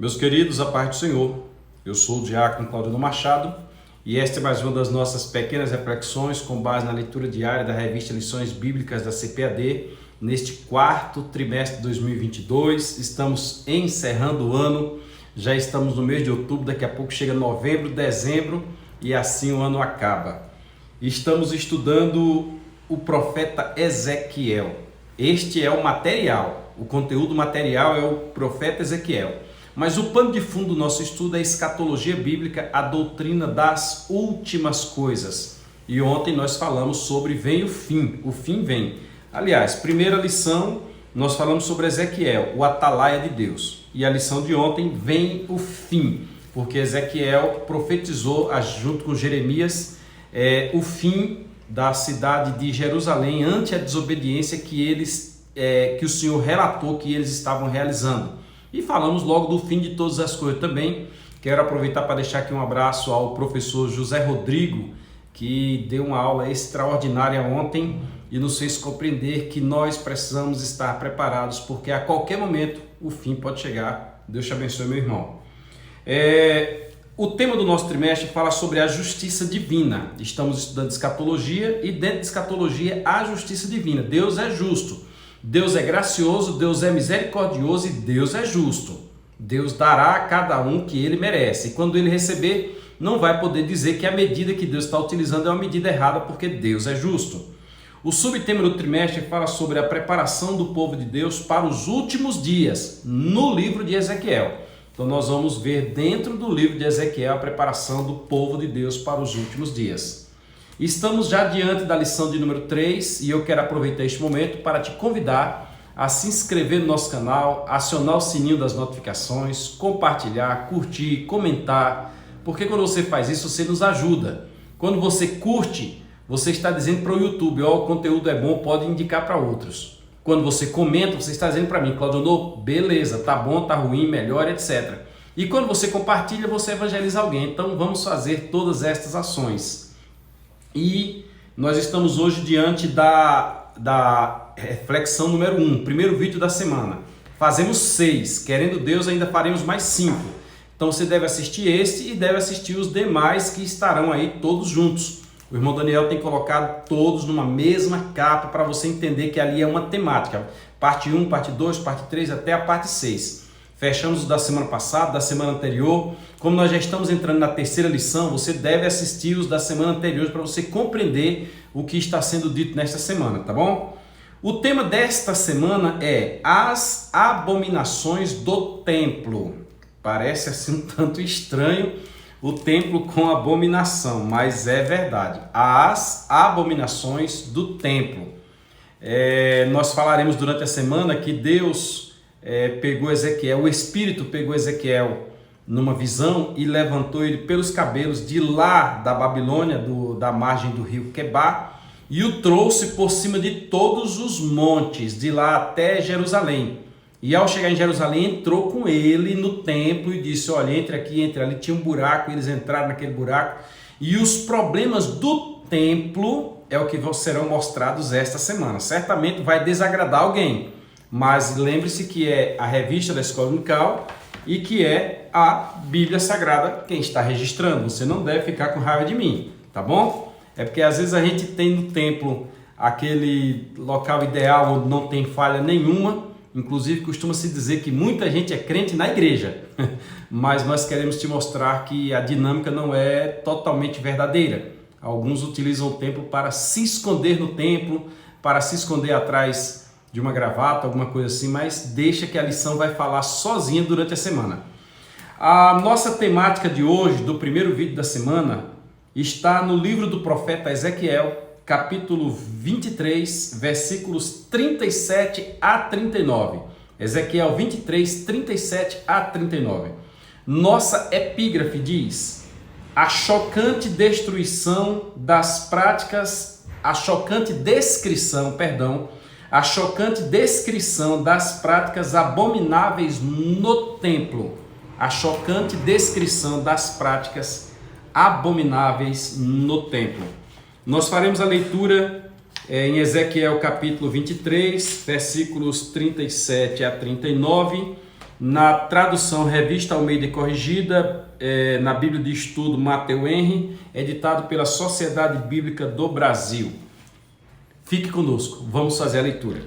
Meus queridos, a paz do Senhor, eu sou o diácono Claudino Machado e esta é mais uma das nossas pequenas reflexões com base na leitura diária da revista Lições Bíblicas da CPAD neste quarto trimestre de 2022. Estamos encerrando o ano, já estamos no mês de outubro, daqui a pouco chega novembro, dezembro e assim o ano acaba. Estamos estudando o profeta Ezequiel. Este é o material, o conteúdo material é o profeta Ezequiel. Mas o pano de fundo do nosso estudo é a escatologia bíblica, a doutrina das últimas coisas. E ontem nós falamos sobre vem o fim vem. Aliás, primeira lição, nós falamos sobre Ezequiel, o atalaia de Deus. E a lição de ontem vem o fim, porque Ezequiel profetizou junto com Jeremias o fim da cidade de Jerusalém ante a desobediência que o Senhor relatou que eles estavam realizando. E falamos logo do fim de todas as coisas também. Quero aproveitar para deixar aqui um abraço ao professor José Rodrigo, que deu uma aula extraordinária ontem e nos fez compreender que nós precisamos estar preparados, porque a qualquer momento o fim pode chegar. Deus te abençoe, meu irmão. O tema do nosso trimestre fala sobre a justiça divina. Estamos estudando escatologia e dentro de escatologia a justiça divina. Deus é justo. Deus é gracioso, Deus é misericordioso e Deus é justo. Deus dará a cada um que ele merece. E quando ele receber, não vai poder dizer que a medida que Deus está utilizando é uma medida errada, porque Deus é justo. O subtema do trimestre fala sobre a preparação do povo de Deus para os últimos dias, no livro de Ezequiel. Então nós vamos ver dentro do livro de Ezequiel a preparação do povo de Deus para os últimos dias. Estamos já diante da lição de número 3 e eu quero aproveitar este momento para te convidar a se inscrever no nosso canal, acionar o sininho das notificações, compartilhar, curtir, comentar, porque quando você faz isso, você nos ajuda. Quando você curte, você está dizendo para o YouTube, o conteúdo é bom, pode indicar para outros. Quando você comenta, você está dizendo para mim, Claudio, beleza, tá bom, tá ruim, melhor, etc. E quando você compartilha, você evangeliza alguém. Então vamos fazer todas estas ações. E nós estamos hoje diante da reflexão número 1, primeiro vídeo da semana. Fazemos 6, querendo Deus ainda faremos mais 5. Então você deve assistir este e deve assistir os demais que estarão aí todos juntos. O irmão Daniel tem colocado todos numa mesma capa para você entender que ali é uma temática. Parte 1, parte 2, parte 3 até a parte 6. Fechamos o da semana passada, da semana anterior. Como nós já estamos entrando na terceira lição, você deve assistir os da semana anterior para você compreender o que está sendo dito nesta semana, tá bom? O tema desta semana é as abominações do templo. Parece assim um tanto estranho o templo com abominação, mas é verdade. As abominações do templo. Nós falaremos durante a semana que Deus pegou Ezequiel, o Espírito pegou Ezequiel numa visão e levantou ele pelos cabelos de lá da Babilônia, da margem do rio Quebar, e o trouxe por cima de todos os montes, de lá até Jerusalém. E ao chegar em Jerusalém, entrou com ele no templo e disse, olha, entre aqui, entre ali, tinha um buraco, eles entraram naquele buraco, e os problemas do templo é o que serão mostrados esta semana. Certamente vai desagradar alguém, mas lembre-se que é a revista da Escola Dominical e que é a Bíblia Sagrada quem está registrando. Você não deve ficar com raiva de mim, tá bom? É porque às vezes a gente tem no templo aquele local ideal onde não tem falha nenhuma. Inclusive costuma-se dizer que muita gente é crente na igreja, mas nós queremos te mostrar que a dinâmica não é totalmente verdadeira. Alguns utilizam o templo para se esconder no templo, para se esconder atrás de uma gravata, alguma coisa assim, mas deixa que a lição vai falar sozinha durante a semana. A nossa temática de hoje, do primeiro vídeo da semana, está no livro do profeta Ezequiel, capítulo 23, versículos 37 a 39. Ezequiel 23, 37 a 39. Nossa epígrafe diz: a chocante descrição das práticas abomináveis no templo. A chocante descrição das práticas abomináveis no templo. Nós faremos a leitura em Ezequiel capítulo 23, versículos 37 a 39, na tradução Revista Almeida e Corrigida, na Bíblia de Estudo Mateu Henry, editado pela Sociedade Bíblica do Brasil. Fique conosco, vamos fazer a leitura.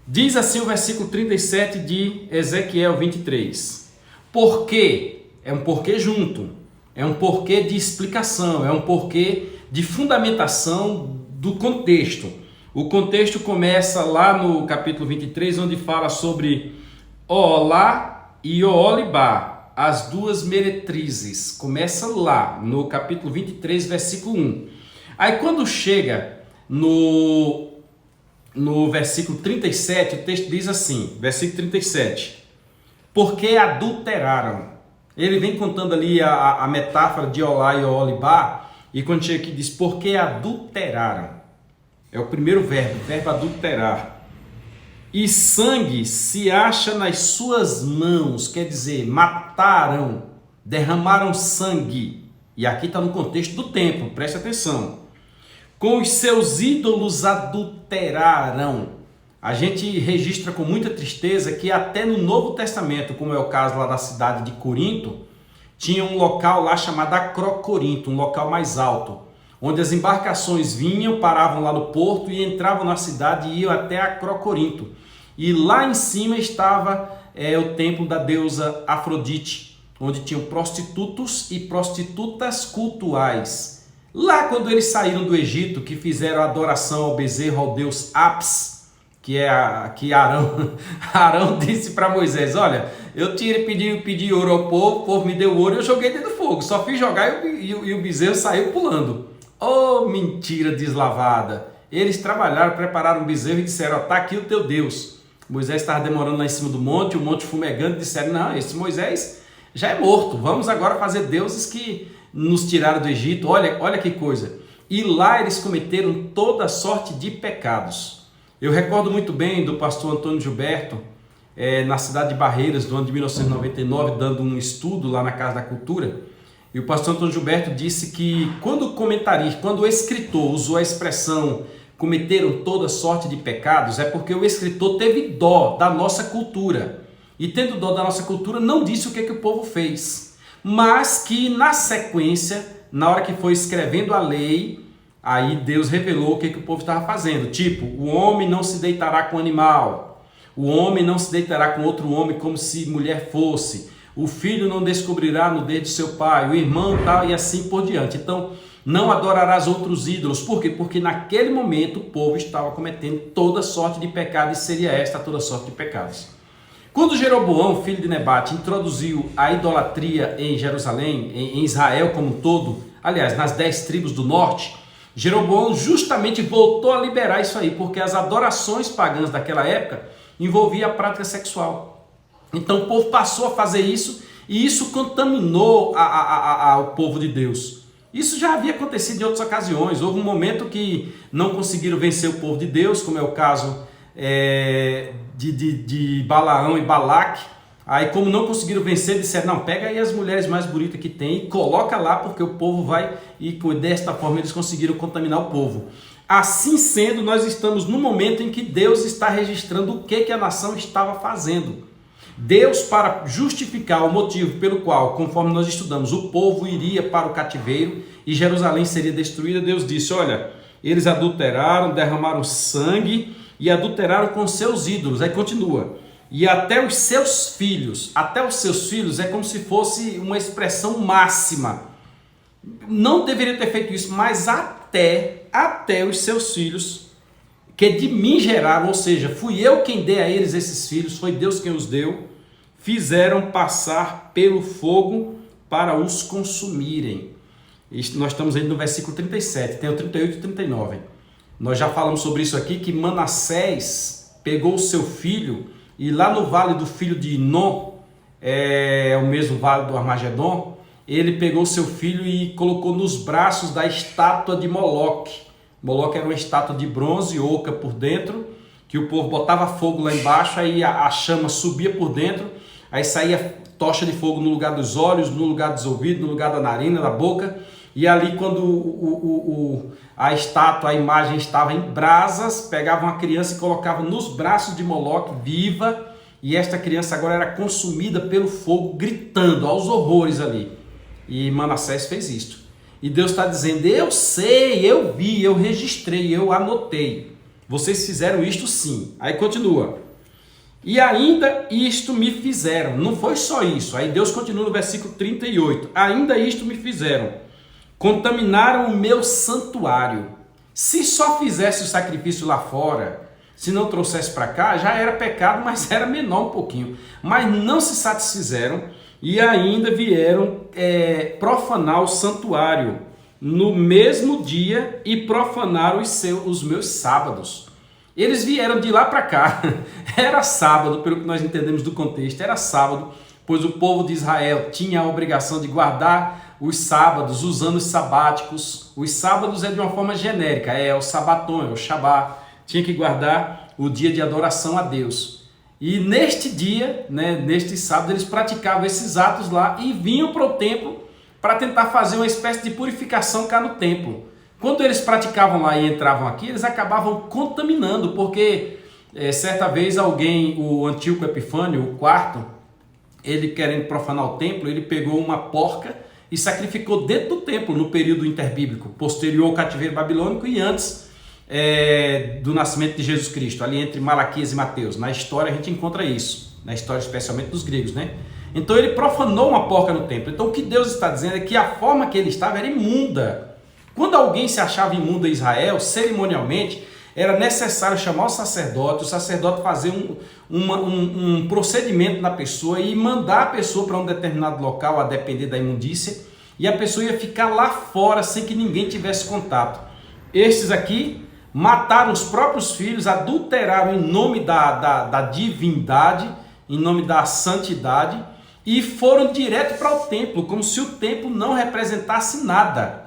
Diz assim o versículo 37 de Ezequiel 23. Porquê? É um porquê junto, é um porquê de explicação, é um porquê de fundamentação do contexto. O contexto começa lá no capítulo 23, onde fala sobre Oolá e Oolibá, as duas meretrizes. Começa lá no capítulo 23, versículo 1. Aí quando chega no versículo 37, o texto diz assim, versículo 37, porque adulteraram. Ele vem contando ali a metáfora de Olá e Oolibá, e quando chega aqui diz, porque adulteraram. É o primeiro verbo adulterar. E sangue se acha nas suas mãos, quer dizer, mataram, derramaram sangue. E aqui está no contexto do templo, preste atenção. Com os seus ídolos adulteraram. A gente registra com muita tristeza que até no Novo Testamento, como é o caso lá da cidade de Corinto, tinha um local lá chamado Acrocorinto, um local mais alto, onde as embarcações vinham, paravam lá no porto e entravam na cidade e iam até Acrocorinto. E lá em cima estava o templo da deusa Afrodite, onde tinham prostitutos e prostitutas cultuais. Lá quando eles saíram do Egito, que fizeram adoração ao bezerro, ao deus Apis, que Arão disse para Moisés, olha, eu pedi ouro ao povo, o povo me deu ouro e eu joguei dentro do fogo, só fiz jogar e o bezerro saiu pulando. Oh, mentira deslavada! Eles trabalharam, prepararam um bezerro e disseram, está aqui o teu Deus. Moisés estava demorando lá em cima do monte, o monte fumegando, disseram, não, esse Moisés já é morto, vamos agora fazer deuses que nos tiraram do Egito. Olha que coisa. E lá eles cometeram toda sorte de pecados. Eu recordo muito bem do pastor Antônio Gilberto, na cidade de Barreiras, no ano de 1999, dando um estudo lá na Casa da Cultura. E o pastor Antônio Gilberto disse que quando o escritor usou a expressão cometeram toda sorte de pecados, é porque o escritor teve dó da nossa cultura. E tendo dó da nossa cultura, não disse o que o povo fez. Mas que na sequência, na hora que foi escrevendo a lei, aí Deus revelou o que o povo estava fazendo. Tipo, o homem não se deitará com animal, o homem não se deitará com outro homem como se mulher fosse, o filho não descobrirá nudez de seu pai, o irmão tal e assim por diante. Então, não adorarás outros ídolos. Por quê? Porque naquele momento o povo estava cometendo toda sorte de pecado e seria esta toda sorte de pecados. Quando Jeroboão, filho de Nebate, introduziu a idolatria em Jerusalém, em Israel como um todo, aliás, nas 10 tribos do norte, Jeroboão justamente voltou a liberar isso aí, porque as adorações pagãs daquela época envolviam a prática sexual. Então o povo passou a fazer isso e isso contaminou o povo de Deus. Isso já havia acontecido em outras ocasiões. Houve um momento que não conseguiram vencer o povo de Deus, como é o caso de Balaão e Balaque. Aí como não conseguiram vencer, disseram, não, pega aí as mulheres mais bonitas que tem e coloca lá, porque o povo vai, e desta forma eles conseguiram contaminar o povo. Assim sendo, nós estamos no momento em que Deus está registrando o que a nação estava fazendo. Deus, para justificar o motivo pelo qual, conforme nós estudamos, o povo iria para o cativeiro e Jerusalém seria destruída, Deus disse, olha, eles adulteraram, derramaram sangue e adulteraram com seus ídolos. Aí continua, e até os seus filhos é como se fosse uma expressão máxima. Não deveria ter feito isso, mas até os seus filhos, que de mim geraram, ou seja, fui eu quem dei a eles esses filhos, foi Deus quem os deu, fizeram passar pelo fogo para os consumirem. Nós estamos aí no versículo 37, tem o 38 e 39. Nós já falamos sobre isso aqui, que Manassés pegou o seu filho e lá no vale do filho de Inom, é o mesmo vale do Armagedon, ele pegou o seu filho e colocou nos braços da estátua de Moloque. Moloque era uma estátua de bronze, oca por dentro, que o povo botava fogo lá embaixo, aí a chama subia por dentro, aí saía tocha de fogo no lugar dos olhos, no lugar dos ouvidos, no lugar da narina, da boca, e ali quando a estátua, a imagem estava em brasas, pegava uma criança e colocava nos braços de Moloque, viva, e esta criança agora era consumida pelo fogo, gritando aos horrores ali. E Manassés fez isto. E Deus está dizendo, eu sei, eu vi, eu registrei, eu anotei. Vocês fizeram isto sim. Aí continua. E ainda isto me fizeram. Não foi só isso. Aí Deus continua no versículo 38. Ainda isto me fizeram. Contaminaram o meu santuário. Se só fizesse o sacrifício lá fora, se não trouxesse para cá, já era pecado, mas era menor um pouquinho. Mas não se satisfizeram e ainda vieram profanar o santuário no mesmo dia e profanaram os meus sábados. Eles vieram de lá para cá. Era sábado, pelo que nós entendemos do contexto, era sábado, pois o povo de Israel tinha a obrigação de guardar os sábados, os anos sabáticos. Os sábados é de uma forma genérica, é o sabaton, é o Shabá. Tinha que guardar o dia de adoração a Deus. E neste dia, neste sábado, eles praticavam esses atos lá e vinham para o templo para tentar fazer uma espécie de purificação cá no templo. Quando eles praticavam lá e entravam aqui, eles acabavam contaminando, porque certa vez o Antíoco Epifânio, o quarto, ele querendo profanar o templo, ele pegou uma porca e sacrificou dentro do templo no período interbíblico, posterior ao cativeiro babilônico e antes do nascimento de Jesus Cristo, ali entre Malaquias e Mateus. Na história a gente encontra isso, na história especialmente dos gregos, Então ele profanou uma porca no templo. Então o que Deus está dizendo é que a forma que ele estava era imunda. Quando alguém se achava imundo em Israel, cerimonialmente, era necessário chamar o sacerdote fazer um procedimento na pessoa e mandar a pessoa para um determinado local, a depender da imundícia, e a pessoa ia ficar lá fora sem que ninguém tivesse contato. Estes aqui mataram os próprios filhos, adulteraram em nome da divindade, em nome da santidade, e foram direto para o templo, como se o templo não representasse nada.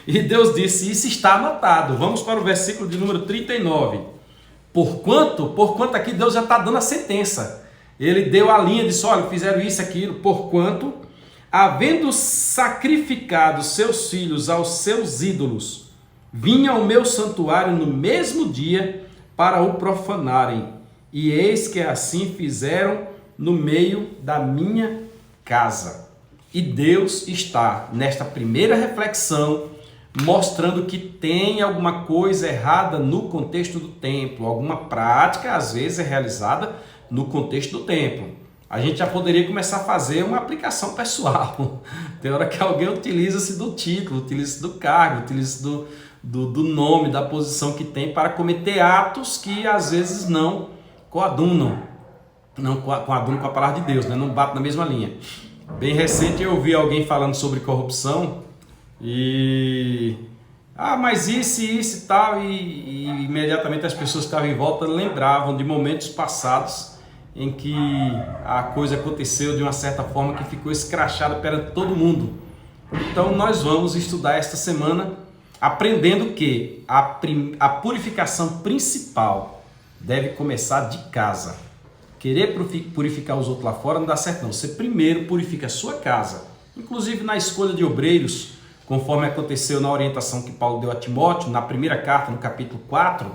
E Deus disse, isso está anotado. Vamos para o versículo de número 39. Porquanto aqui Deus já está dando a sentença. Ele deu a linha, disse, olha, fizeram isso, aquilo. Porquanto, havendo sacrificado seus filhos aos seus ídolos, vinha ao meu santuário no mesmo dia para o profanarem. E eis que assim fizeram no meio da minha casa. E Deus está, nesta primeira reflexão, mostrando que tem alguma coisa errada no contexto do templo, alguma prática, às vezes, é realizada no contexto do templo. A gente já poderia começar a fazer uma aplicação pessoal. Tem hora que alguém utiliza-se do título, utiliza-se do cargo, utiliza-se do nome, da posição que tem para cometer atos que, às vezes, não coadunam. Não coadunam com a palavra de Deus, não bate na mesma linha. Bem recente eu ouvi alguém falando sobre corrupção e... mas isso e tal, e imediatamente as pessoas que estavam em volta lembravam de momentos passados em que a coisa aconteceu de uma certa forma que ficou escrachada perante todo mundo. Então nós vamos estudar esta semana aprendendo que a purificação principal deve começar de casa. Querer purificar os outros lá fora não dá certo não. Você primeiro purifica a sua casa. Inclusive na escolha de obreiros, conforme aconteceu na orientação que Paulo deu a Timóteo, na primeira carta, no capítulo 4,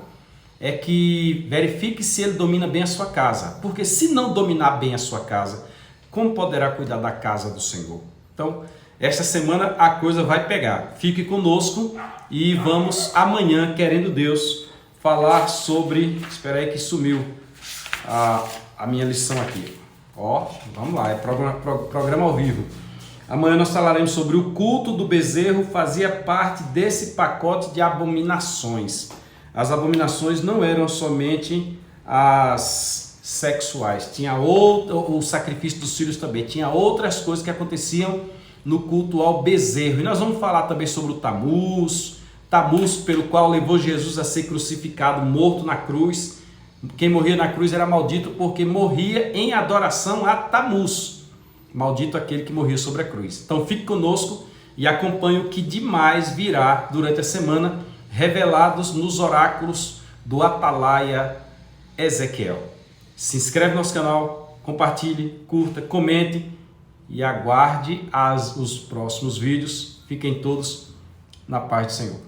é que verifique se ele domina bem a sua casa. Porque se não dominar bem a sua casa, como poderá cuidar da casa do Senhor? Então, esta semana a coisa vai pegar. Fique conosco e vamos amanhã, querendo Deus, falar sobre... Espera aí que sumiu a minha lição aqui. Vamos lá, é programa ao vivo. Amanhã nós falaremos sobre o culto do bezerro, fazia parte desse pacote de abominações. As abominações não eram somente as sexuais, tinha o sacrifício dos filhos também, tinha outras coisas que aconteciam no culto ao bezerro. E nós vamos falar também sobre o Tamuz pelo qual levou Jesus a ser crucificado, morto na cruz. Quem morria na cruz era maldito porque morria em adoração a Tamuz. Maldito aquele que morria sobre a cruz. Então fique conosco e acompanhe o que demais virá durante a semana, revelados nos oráculos do Atalaia Ezequiel. Se inscreve no nosso canal, compartilhe, curta, comente e aguarde os próximos vídeos. Fiquem todos na paz do Senhor.